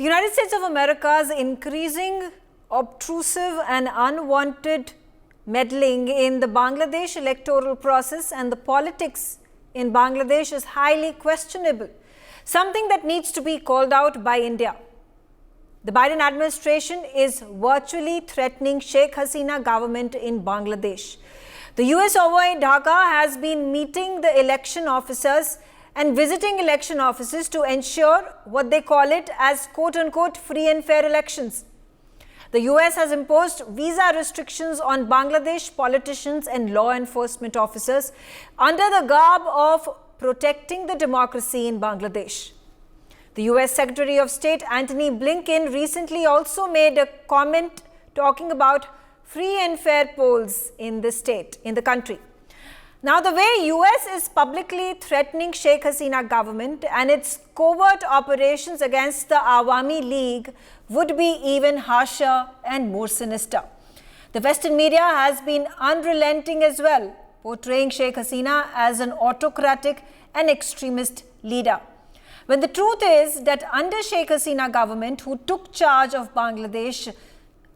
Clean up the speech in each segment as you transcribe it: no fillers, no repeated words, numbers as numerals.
The United States of America's increasing obtrusive and unwanted meddling in the Bangladesh electoral process and the politics in Bangladesh is highly questionable, something that needs to be called out by India. The Biden administration is virtually threatening Sheikh Hasina government in Bangladesh. The US envoy in Dhaka has been meeting the election officers and visiting election offices to ensure what they call it as quote-unquote free and fair elections. The US has imposed visa restrictions on Bangladesh politicians and law enforcement officers under the garb of protecting the democracy in Bangladesh. The US Secretary of State Antony Blniken recently also made a comment talking about free and fair polls in the country. Now, the way US is publicly threatening Sheikh Hasina government and its covert operations against the Awami League would be even harsher and more sinister. The Western media has been unrelenting as well, portraying Sheikh Hasina as an autocratic and extremist leader. When the truth is that under Sheikh Hasina government, who took charge of Bangladesh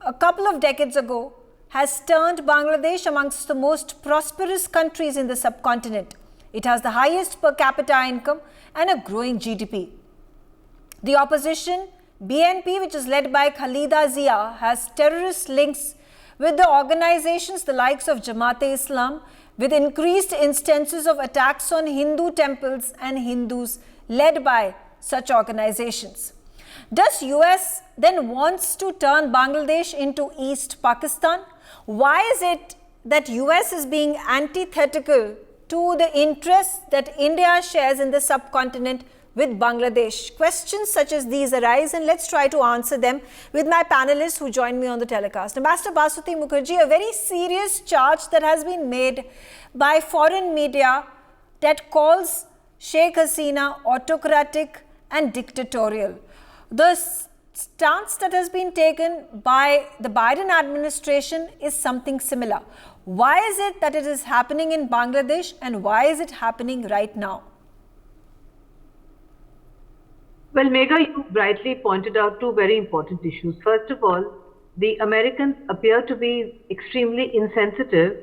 a couple of decades ago, has turned Bangladesh amongst the most prosperous countries in the subcontinent. It has the highest per capita income and a growing GDP. The opposition, BNP, which is led by Khalida Zia, has terrorist links with the organizations the likes of Jamaat-e-Islam, with increased instances of attacks on Hindu temples and Hindus led by such organizations. Does US then wants to turn Bangladesh into East Pakistan? Why is it that US is being antithetical to the interests that India shares in the subcontinent with Bangladesh? Questions such as these arise, and let's try to answer them with my panelists who join me on the telecast. Ambassador Basuti Mukherjee, a very serious charge that has been made by foreign media that calls Sheikh Hasina autocratic and dictatorial. The stance that has been taken by the Biden administration is something similar. Why is it that it is happening in Bangladesh, and why is it happening right now? Well, Megha, you brightly pointed out two very important issues. First of all, the Americans appear to be extremely insensitive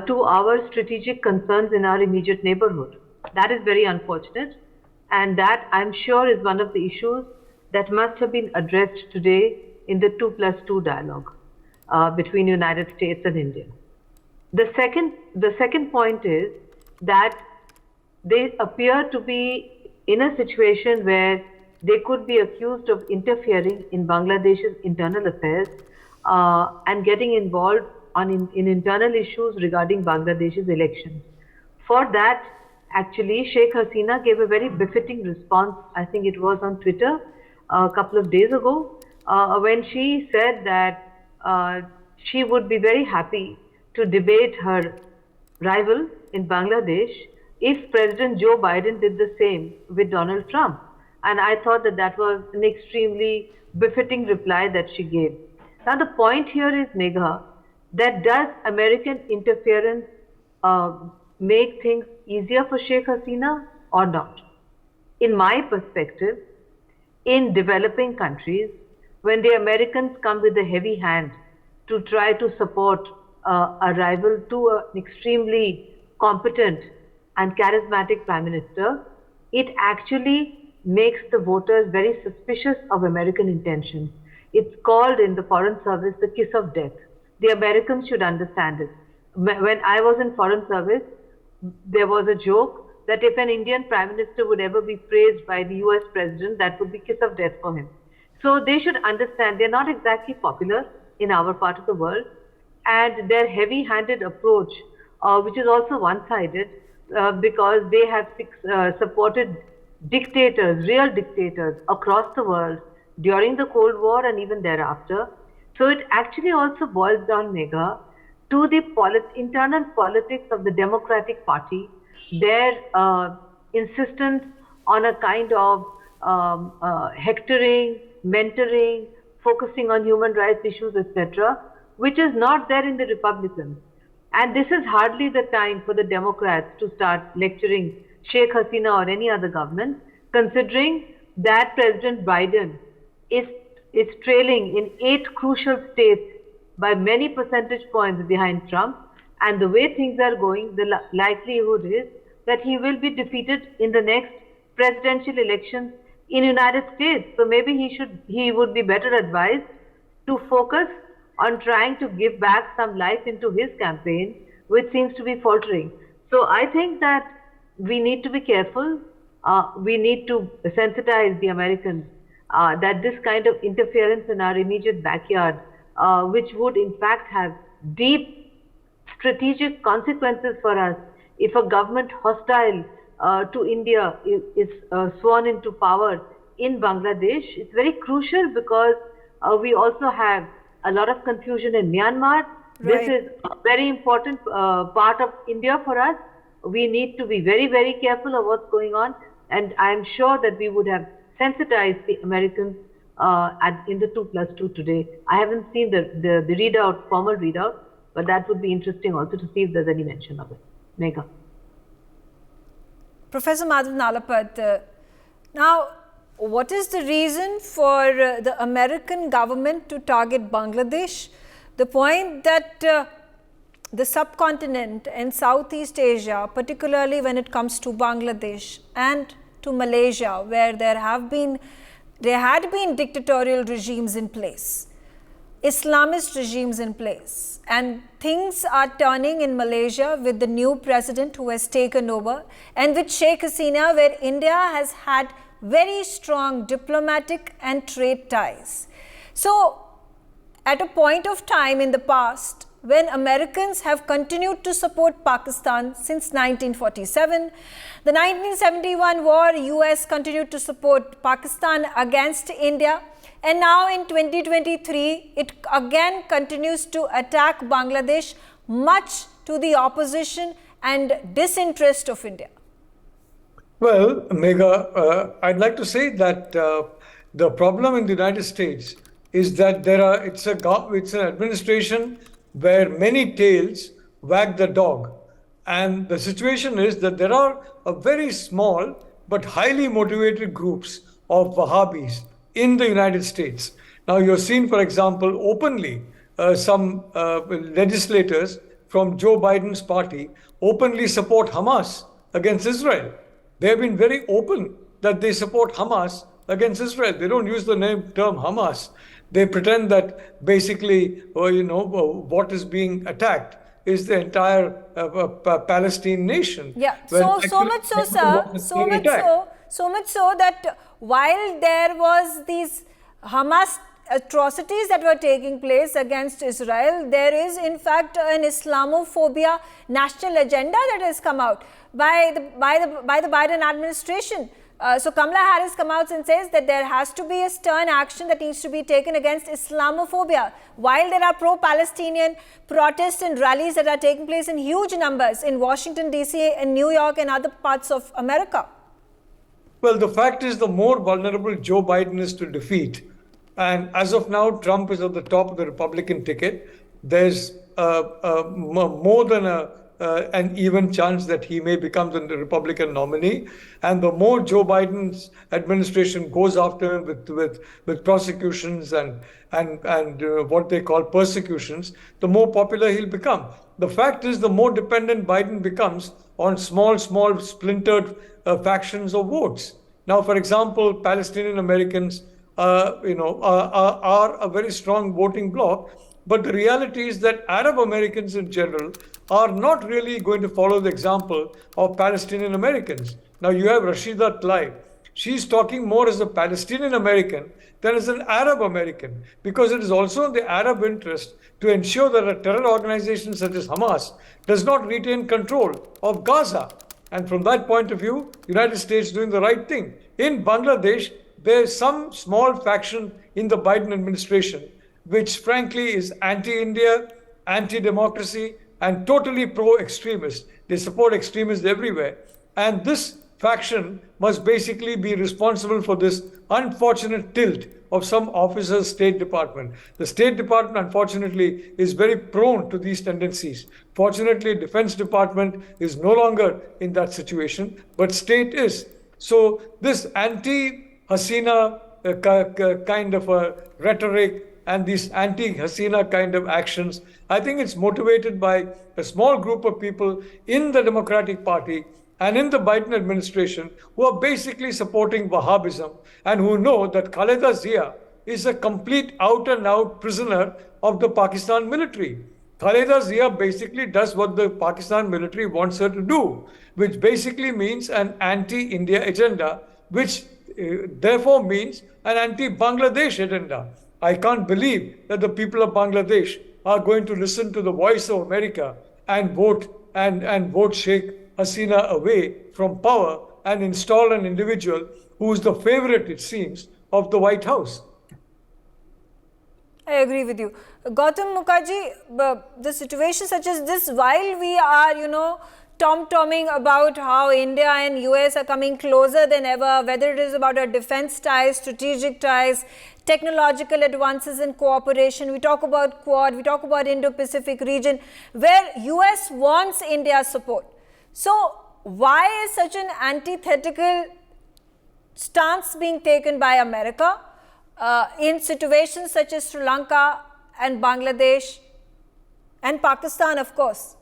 to our strategic concerns in our immediate neighborhood. That is very unfortunate, and that, I'm sure, is one of the issues that must have been addressed today in the 2+2 dialogue between United States and India. The second point is that they appear to be in a situation where they could be accused of interfering in Bangladesh's internal affairs and getting involved in internal issues regarding Bangladesh's elections. For that, actually, Sheikh Hasina gave a very befitting response. I think it was on Twitter a couple of days ago, when she said that she would be very happy to debate her rival in Bangladesh if President Joe Biden did the same with Donald Trump. And I thought that that was an extremely befitting reply that she gave. Now, the point here is, Megha, that does American interference make things easier for Sheikh Hasina or not? In my perspective, in developing countries, when the Americans come with a heavy hand to try to support a rival to an extremely competent and charismatic prime minister, it actually makes the voters very suspicious of American intentions. It's called in the Foreign Service the kiss of death. The Americans should understand it. When I was in Foreign Service, there was a joke that if an Indian Prime Minister would ever be praised by the US President, that would be kiss of death for him. So they should understand they're not exactly popular in our part of the world, and their heavy-handed approach, which is also one-sided, because they have supported dictators, real dictators across the world during the Cold War and even thereafter. So it actually also boils down, Megha, to the internal politics of the Democratic Party, their insistence on a kind of hectoring, mentoring, focusing on human rights issues, etc., which is not there in the Republicans. And this is hardly the time for the Democrats to start lecturing Sheikh Hasina or any other government, considering that President Biden is is trailing in 8 crucial states by many percentage points behind Trump, and the way things are going, the likelihood is that he will be defeated in the next presidential elections in United States. So maybe he would be better advised to focus on trying to give back some life into his campaign, which seems to be faltering. So I think that we need to be careful. We need to sensitize the Americans that this kind of interference in our immediate backyard, which would in fact have deep strategic consequences for us if a government hostile to India is sworn into power in Bangladesh. It's very crucial because we also have a lot of confusion in Myanmar. Right. This is a very important part of India for us. We need to be very, very careful of what's going on, and I am sure that we would have sensitized the Americans in the 2+2 today. I haven't seen the readout, formal readout, but that would be interesting also to see if there's any mention of it. Megha. Professor Madhav Nalapat, now what is the reason for the American government to target Bangladesh? The point that the subcontinent and Southeast Asia, particularly when it comes to Bangladesh and to Malaysia, where there had been dictatorial regimes in place, Islamist regimes in place, and things are turning in Malaysia with the new president who has taken over, and with Sheikh Hasina, where India has had very strong diplomatic and trade ties. So, at a point of time in the past, when Americans have continued to support Pakistan since 1947, the 1971 war, US continued to support Pakistan against India, and now in 2023, it again continues to attack Bangladesh, much to the opposition and disinterest of India. Well, Megha, I'd like to say that the problem in the United States is that it's an administration where many tails wag the dog. And the situation is that there are a very small but highly motivated groups of Wahhabis in the United States. Now, you've seen, for example, openly some legislators from Joe Biden's party openly support Hamas against Israel. They have been very open that they support Hamas against Israel. They don't use the term Hamas. They pretend that basically, what is being attacked is the entire Palestine nation. Yeah, so much so, sir, so much so that while there was these Hamas atrocities that were taking place against Israel, there is in fact an Islamophobia national agenda that has come out by the Biden administration. So Kamala Harris comes out and says that there has to be a stern action that needs to be taken against Islamophobia. While there are pro-Palestinian protests and rallies that are taking place in huge numbers in Washington, D.C. and New York and other parts of America. Well, the fact is the more vulnerable Joe Biden is to defeat, and as of now, Trump is at the top of the Republican ticket. There's more than an even chance that he may become the Republican nominee. And the more Joe Biden's administration goes after him with prosecutions and what they call persecutions, the more popular he'll become. The fact is, the more dependent Biden becomes on small splintered factions of votes. Now, for example, Palestinian Americans are a very strong voting bloc, but the reality is that Arab Americans in general are not really going to follow the example of Palestinian Americans. Now, you have Rashida Tlaib. She's talking more as a Palestinian American than as an Arab American, because it is also in the Arab interest to ensure that a terror organization such as Hamas does not retain control of Gaza. And from that point of view, the United States is doing the right thing. In Bangladesh, there is some small faction in the Biden administration which frankly is anti-India, anti-democracy, and totally pro-extremist. They support extremists everywhere. And this faction must basically be responsible for this unfortunate tilt of some officers' State Department. The State Department, unfortunately, is very prone to these tendencies. Fortunately, Defense Department is no longer in that situation, but State is. So this anti-Hasina kind of a rhetoric and these anti-Hasina kind of actions. I think it's motivated by a small group of people in the Democratic Party and in the Biden administration who are basically supporting Wahhabism and who know that Khaleda Zia is a complete out and out prisoner of the Pakistan military. Khaleda Zia basically does what the Pakistan military wants her to do, which basically means an anti-India agenda, which therefore means an anti-Bangladesh agenda. I can't believe that the people of Bangladesh are going to listen to the voice of America and vote Sheikh Hasina away from power and install an individual who is the favorite, it seems, of the White House. I agree with you. Gautam Mukherjee, the situation such as this, while we are, tom-tomming about how India and US are coming closer than ever, whether it is about our defense ties, strategic ties, technological advances and cooperation, we talk about Quad, we talk about Indo-Pacific region, where US wants India's support. So why is such an antithetical stance being taken by America in situations such as Sri Lanka and Bangladesh and Pakistan, of course?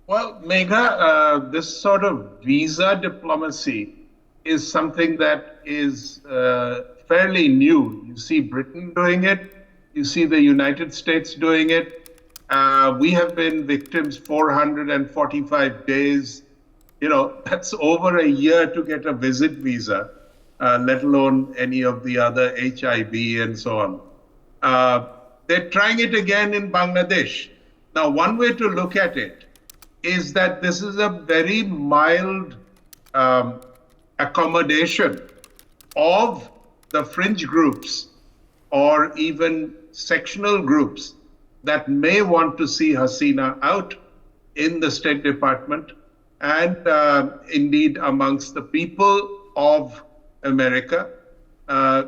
Well, Megha, this sort of visa diplomacy is something that is fairly new. You see Britain doing it, you see the United States doing it. We have been victims 445 days. That's over a year to get a visit visa, let alone any of the other HIV and so on. They're trying it again in Bangladesh. Now, one way to look at it is that this is a very mild accommodation of the fringe groups or even sectional groups that may want to see Hasina out in the State Department and indeed amongst the people of America.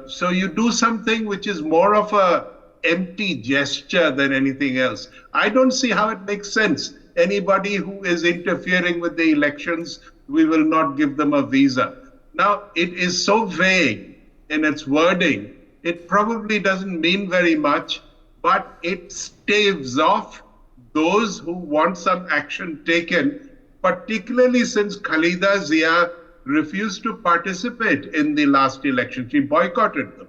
So you do something which is more of a empty gesture than anything else. I don't see how it makes sense. Anybody who is interfering with the elections, we will not give them a visa. Now, it is so vague in its wording, it probably doesn't mean very much, but it staves off those who want some action taken, particularly since Khaleda Zia refused to participate in the last election. She boycotted them.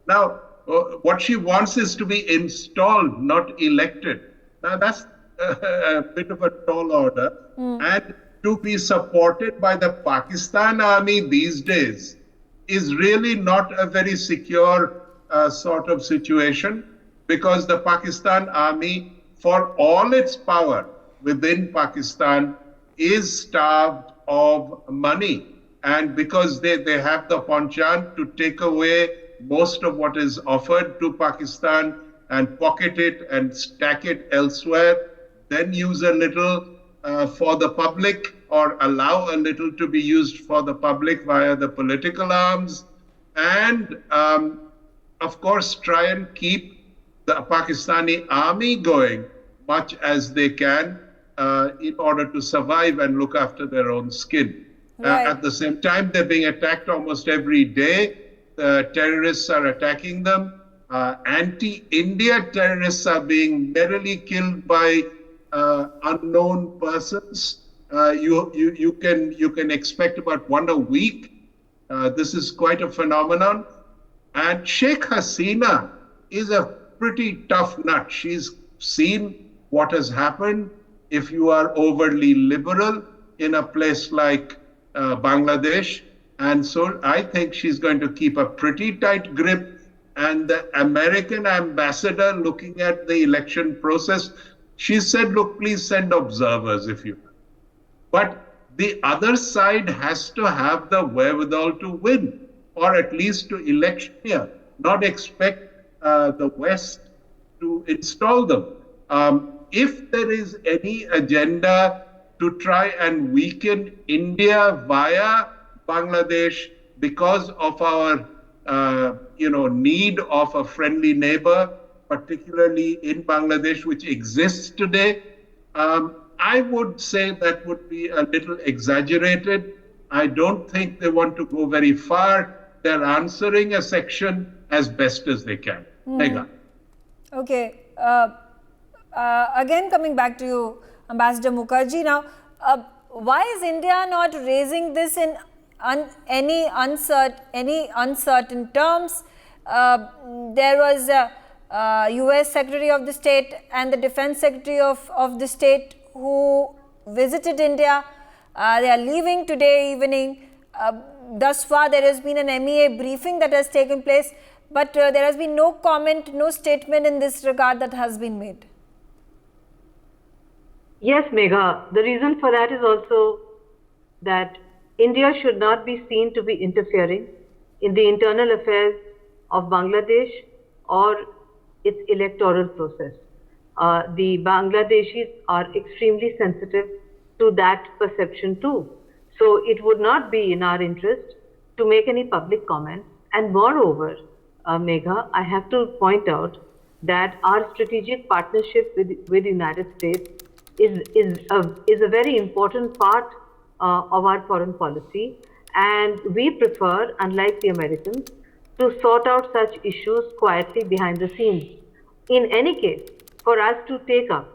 Now, what she wants is to be installed, not elected. Now, that's a bit of a tall order. And to be supported by the Pakistan army these days is really not a very secure sort of situation, because the Pakistan army, for all its power within Pakistan, is starved of money. And because they have the penchant to take away most of what is offered to Pakistan and pocket it and stack it elsewhere, then use a little for the public or allow a little to be used for the public via the political arms, and of course try and keep the Pakistani army going much as they can in order to survive and look after their own skin. Right. At the same time, they're being attacked almost every day. Terrorists are attacking them. Anti-India terrorists are being merrily killed by unknown persons. You can expect about one a week. This is quite a phenomenon. And Sheikh Hasina is a pretty tough nut. She's seen what has happened if you are overly liberal in a place like Bangladesh. And so I think she's going to keep a pretty tight grip. And the American ambassador looking at the election process, she said, look, please send observers if you will. But the other side has to have the wherewithal to win, or at least to electioneer, not expect the West to install them. If there is any agenda to try and weaken India via Bangladesh because of our need of a friendly neighbor, particularly in Bangladesh, which exists today, I would say that would be a little exaggerated. I don't think they want to go very far. they're answering a section as best as they can. Megha. Okay. Again, coming back to you, Ambassador Mukherjee. Now, why is India not raising this in any uncertain terms? There was a US Secretary of the State and the Defense Secretary of the State who visited India. They are leaving today evening. Thus far, there has been an MEA briefing that has taken place, but there has been no comment, no statement in this regard that has been made. Yes, Megha. The reason for that is also that India should not be seen to be interfering in the internal affairs of Bangladesh or its electoral process. The Bangladeshis are extremely sensitive to that perception too. So it would not be in our interest to make any public comments. And moreover, Megha, I have to point out that our strategic partnership with the United States is a very important part of our foreign policy, and we prefer, unlike the Americans, to sort out such issues quietly behind the scenes. In any case, for us to take up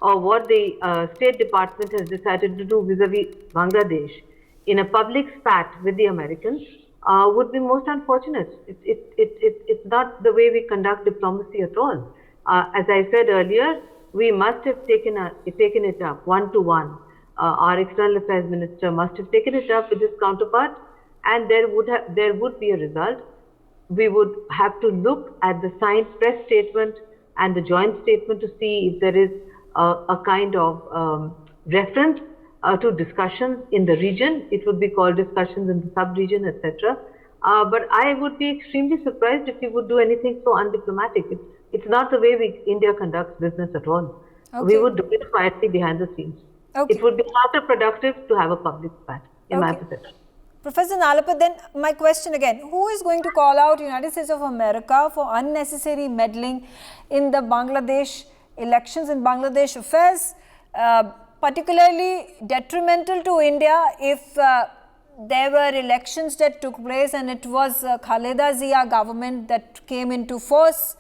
what the State Department has decided to do vis-a-vis Bangladesh in a public spat with the Americans would be most unfortunate. It's not the way we conduct diplomacy at all. As I said earlier, we must have taken it up one-to-one. Our External Affairs Minister must have taken it up with his counterpart, and there would be a result. We would have to look at the signed press statement and the joint statement to see if there is a kind of reference to discussions in the region. It would be called discussions in the sub-region, etc. But I would be extremely surprised if he would do anything so undiplomatic. It's not the way India conducts business at all. Okay. We would do it quietly behind the scenes. Okay. It would be counterproductive to have a public spat, in my perception. Professor Nalapa, then my question again, who is going to call out United States of America for unnecessary meddling in the Bangladesh elections and Bangladesh affairs, particularly detrimental to India if there were elections that took place and it was Khaleda Zia government that came into force?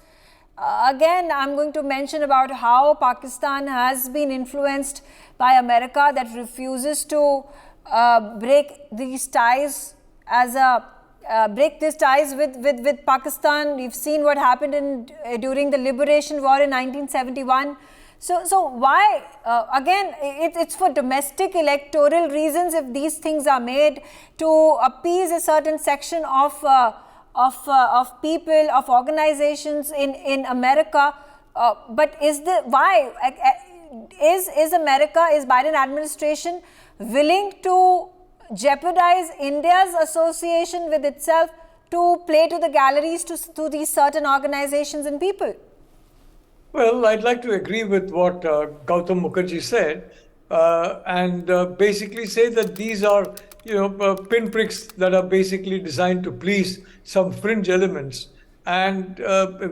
Again, I'm going to mention about how Pakistan has been influenced by America that refuses to break these ties with Pakistan. We've seen what happened during the Liberation War in 1971. So why, again, it's for domestic electoral reasons if these things are made to appease a certain section of people, of organizations in America. But is America, is Biden administration willing to jeopardize India's association with itself to play to the galleries to these certain organizations and people? Well, I'd like to agree with what Gautam Mukherjee said and basically say that these are pinpricks that are basically designed to please some fringe elements. And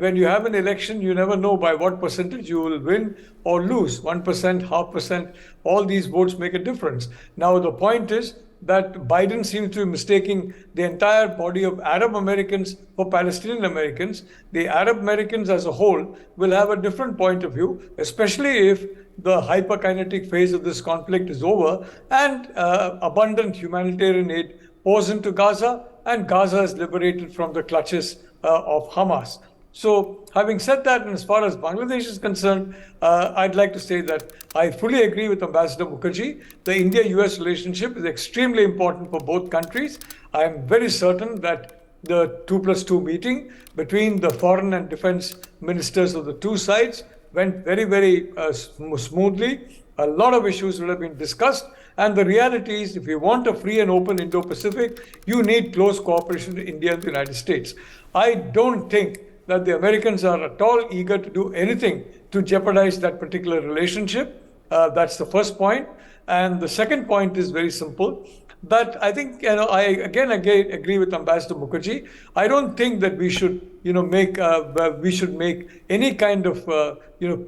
when you have an election, you never know by what percentage you will win or lose. 1%, 0.5%, all these votes make a difference. Now, the point is that Biden seems to be mistaking the entire body of Arab Americans for Palestinian Americans. The Arab Americans as a whole will have a different point of view, especially if the hyperkinetic phase of this conflict is over and abundant humanitarian aid pours into Gaza and Gaza is liberated from the clutches of Hamas. So having said that, and as far as Bangladesh is concerned, I'd like to say that I fully agree with Ambassador Mukherjee. The India-US relationship is extremely important for both countries. I am very certain that the 2+2 meeting between the foreign and defense ministers of the two sides went very, very smoothly. A lot of issues will have been discussed. And the reality is, if you want a free and open Indo-Pacific, you need close cooperation with India and the United States. I don't think that the Americans are at all eager to do anything to jeopardize that particular relationship. That's the first point. And the second point is very simple. But I think, I again agree with Ambassador Mukherjee. I don't think that we should, make any kind of,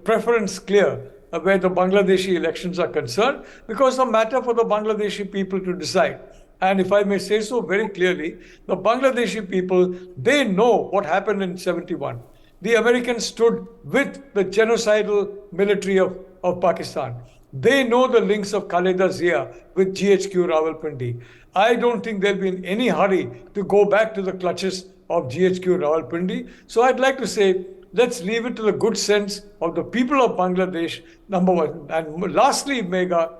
preference clear where the Bangladeshi elections are concerned, because it's a matter for the Bangladeshi people to decide. And if I may say so very clearly, the Bangladeshi people, they know what happened in 71. The Americans stood with the genocidal military of Pakistan. They know the links of Khaleda Zia with GHQ Rawalpindi. I don't think they'll be in any hurry to go back to the clutches of GHQ Rawalpindi. So I'd like to say, let's leave it to the good sense of the people of Bangladesh, number one. And lastly, Megha,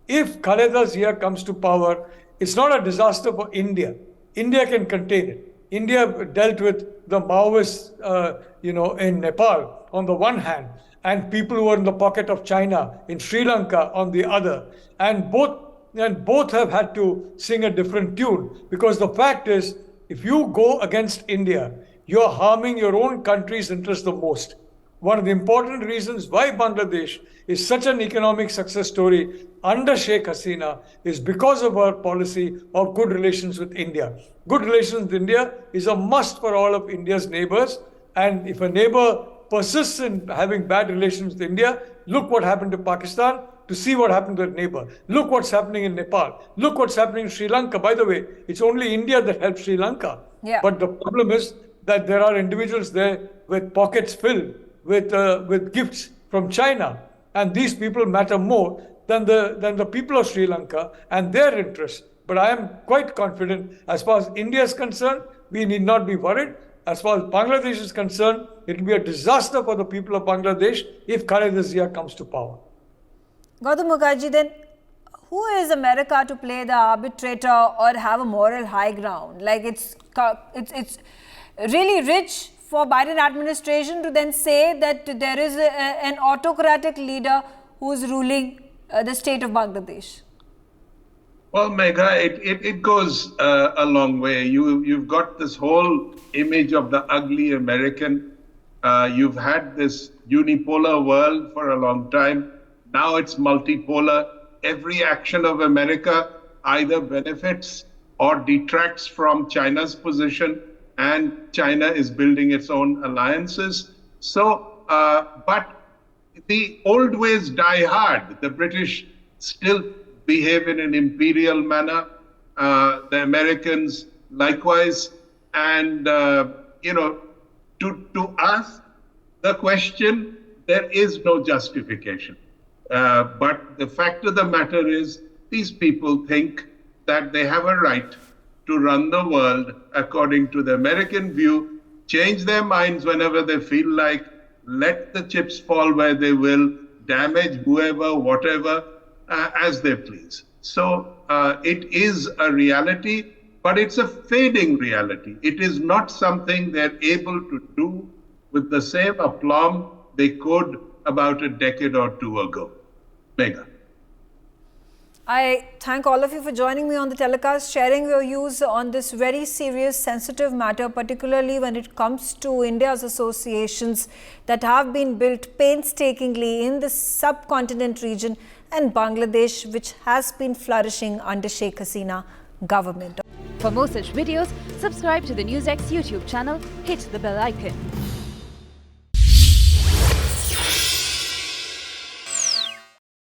if Khaleda Zia comes to power, it's not a disaster for India. India can contain it. India dealt with the Maoists, in Nepal on the one hand, and people who were in the pocket of China in Sri Lanka on the other. And both have had to sing a different tune, because the fact is, if you go against India, you're harming your own country's interest the most. One of the important reasons why Bangladesh is such an economic success story under Sheikh Hasina is because of our policy of good relations with India. Good relations with India is a must for all of India's neighbors. And if a neighbor persists in having bad relations with India, look what happened to Pakistan, to see what happened to their neighbor. Look what's happening in Nepal. Look what's happening in Sri Lanka. By the way, it's only India that helps Sri Lanka. Yeah. But the problem is that there are individuals there with pockets filled with gifts from China. And these people matter more than the people of Sri Lanka and their interests. But I am quite confident, as far as India is concerned, we need not be worried. As far as Bangladesh is concerned, it will be a disaster for the people of Bangladesh if Khaleda Zia comes to power. Gautam Mukherjee, then who is America to play the arbitrator or have a moral high ground? Like it's really rich for Biden administration to then say that there is an autocratic leader who is ruling the state of Bangladesh. Well, Megha, it goes a long way. You've got this whole image of the ugly American. You've had this unipolar world for a long time. Now it's multipolar. Every action of America either benefits or detracts from China's position, and China is building its own alliances. So, but the old ways die hard. The British still behave in an imperial manner, the Americans likewise. And, to us, the question, there is no justification. But the fact of the matter is, these people think that they have a right to run the world according to the American view, change their minds whenever they feel like, let the chips fall where they will, damage whoever, whatever, as they please. So it is a reality, but it's a fading reality. It is not something they're able to do with the same aplomb they could about a decade or two ago. Megha. I thank all of you for joining me on the telecast, sharing your views on this very serious, sensitive matter, particularly when it comes to India's associations that have been built painstakingly in the subcontinent region and Bangladesh, which has been flourishing under Sheikh Hasina government. For more such videos, subscribe to the NewsX YouTube channel, hit the bell icon.